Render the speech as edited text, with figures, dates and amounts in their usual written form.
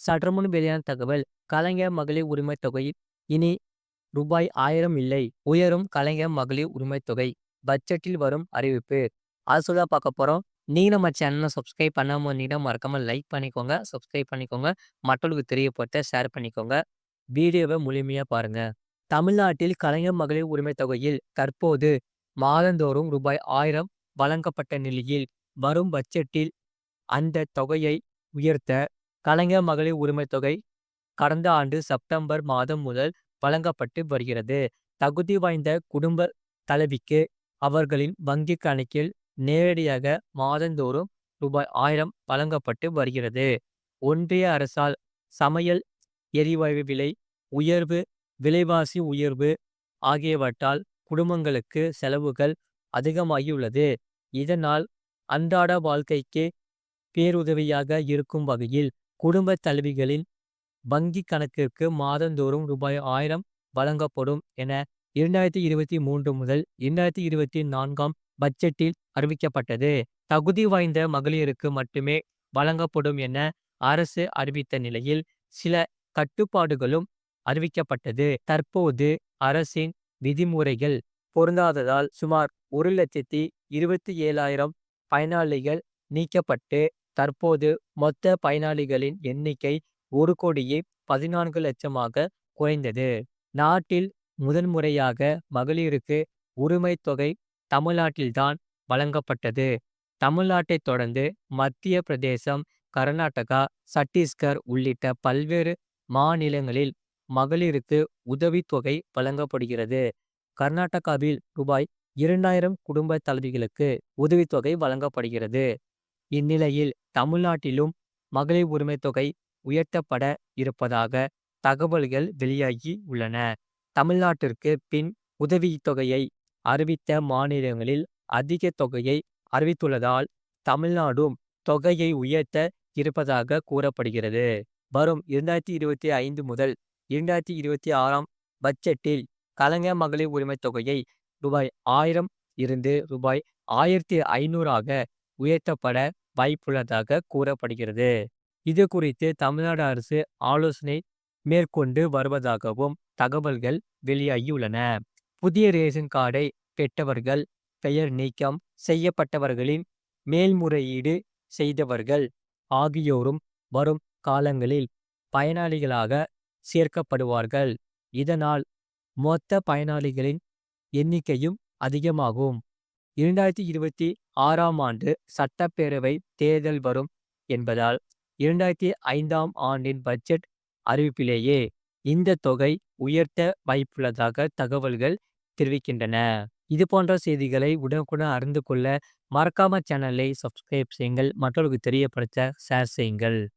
சற்றுமுன் வெளியான தகவல். கலைஞர் மகளிர் உரிமைத் தொகை இனி ரூபாய் 1000 இல்லை. உயரும் கலைஞர் மகளிர் உரிமைத் தொகை. பட்ஜெட்டில் வரும் அறிவிப்பு. அது பார்க்க போறோம். நீங்க நம்ம சேனலை சப்ஸ்கிரைப் பண்ணாம இருந்தீங்கன்னா மறக்காம லைக் பண்ணிக்கோங்க, சப்ஸ்கிரைப் பண்ணிக்கோங்க. மற்றவர்களுக்கு தெரியப்படுத்த ஷேர் பண்ணிக்கோங்க. வீடியோவை முழுமையா பாருங்க. தமிழ்நாட்டில் கலைஞர் மகளிர் உரிமைத் தொகையில் தற்போது மாதந்தோறும் ரூபாய் 1000 வழங்கப்பட்ட நிலையில் வரும் பட்ஜெட்டில் அந்த தொகையை உயர்த்த கலைஞர் மகளிர் உரிமைத் தொகை கடந்த ஆண்டு செப்டம்பர் மாதம் முதல் வழங்கப்பட்டு வருகிறது. தகுதி வாய்ந்த குடும்ப தலைவிக்கு அவர்களின் வங்கி கணக்கில் நேரடியாக மாதந்தோறும் ரூபாய் 1000 வழங்கப்பட்டு வருகிறது. ஒன்றிய அரசால் சமையல் எரிவாயு விலை உயர்வு, விலைவாசி உயர்வு ஆகியவற்றால் குடும்பங்களுக்கு செலவுகள் அதிகமாகியுள்ளது. இதனால் அன்றாட வாழ்க்கைக்கு பேருதவியாக இருக்கும் வகையில் குடும்ப தலைவிகளின் வங்கி கணக்கிற்கு மாதந்தோறும் ரூபாய் 1000 வழங்கப்படும் என 2023 முதல் 2024ஆம் பட்ஜெட்டில் அறிவிக்கப்பட்டது. தகுதி வாய்ந்த மகளிருக்கு மட்டுமே வழங்கப்படும் என அரசு அறிவித்த நிலையில் சில கட்டுப்பாடுகளும் அறிவிக்கப்பட்டது. தற்போது அரசின் விதிமுறைகள் பொருந்தாததால் சுமார் 1,27,000 பயனாளிகள் நீக்கப்பட்டு தற்போது மொத்த பயனாளிகளின் எண்ணிக்கை 1,14,00,000ஆக குறைந்தது. நாட்டில் முதன்முறையாக மகளிருக்கு உரிமைத் தொகை தமிழ்நாட்டில்தான் வழங்கப்பட்டது. தமிழ்நாட்டைத் தொடர்ந்து மத்திய பிரதேசம், கர்நாடகா, சத்தீஸ்கர் உள்ளிட்ட பல்வேறு மாநிலங்களில் மகளிருக்கு உதவித்தொகை வழங்கப்படுகிறது. கர்நாடகாவில் ரூபாய் 2000 குடும்ப தலைவிகளுக்கு உதவித்தொகை வழங்கப்படுகிறது. இந்நிலையில் தமிழ்நாட்டிலும் மகளிர் உரிமைத் தொகை உயர்த்தப்பட இருப்பதாக தகவல்கள் வெளியாகி உள்ளன. தமிழ்நாட்டிற்கு பின் உதவித்தொகையை அறிவித்த மாநிலங்களில் அதிக தொகையை அறிவித்துள்ளதால் தமிழ்நாடும் தொகையை உயர்த்த இருப்பதாக கூறப்படுகிறது. வரும் 2025 முதல் 2026ஆம் பட்ஜெட்டில் கலைஞர் மகளிர் உரிமைத் தொகையை ரூபாய் 1000 இருந்து ரூபாய் 1500ஆக உயர்த்தப்பட வாய்ப்புள்ளதாக கூறப்படுகிறது. இது குறித்து தமிழ்நாடு அரசு ஆலோசனை மேற்கொண்டு வருவதாகவும் தகவல்கள் வெளியாகியுள்ளன. புதிய ரேஷன் கார்டை பெற்றவர்கள், பெயர் நீக்கம் செய்யப்பட்டவர்களின் மேல்முறையீடு செய்தவர்கள் ஆகியோரும் வரும் காலங்களில் பயனாளிகளாக சேர்க்கப்படுவார்கள். இதனால் மொத்த பயனாளிகளின் எண்ணிக்கையும் அதிகமாகும். 2026ஆம் ஆண்டு சட்டப்பேரவை தேர்தல் வரும் என்பதால் 2005ஆம் ஆண்டின் பட்ஜெட் அறிவிப்பிலேயே இந்த தொகை உயர்த்த வாய்ப்புள்ளதாக தகவல்கள் தெரிவிக்கின்றன. இது போன்ற செய்திகளை உடனுக்குடன் அறிந்து கொள்ள மறக்காம சேனலை சப்ஸ்கிரைப் செய்யுங்கள். மற்றவர்களுக்கு தெரியப்படுத்த ஷேர் செய்யுங்கள்.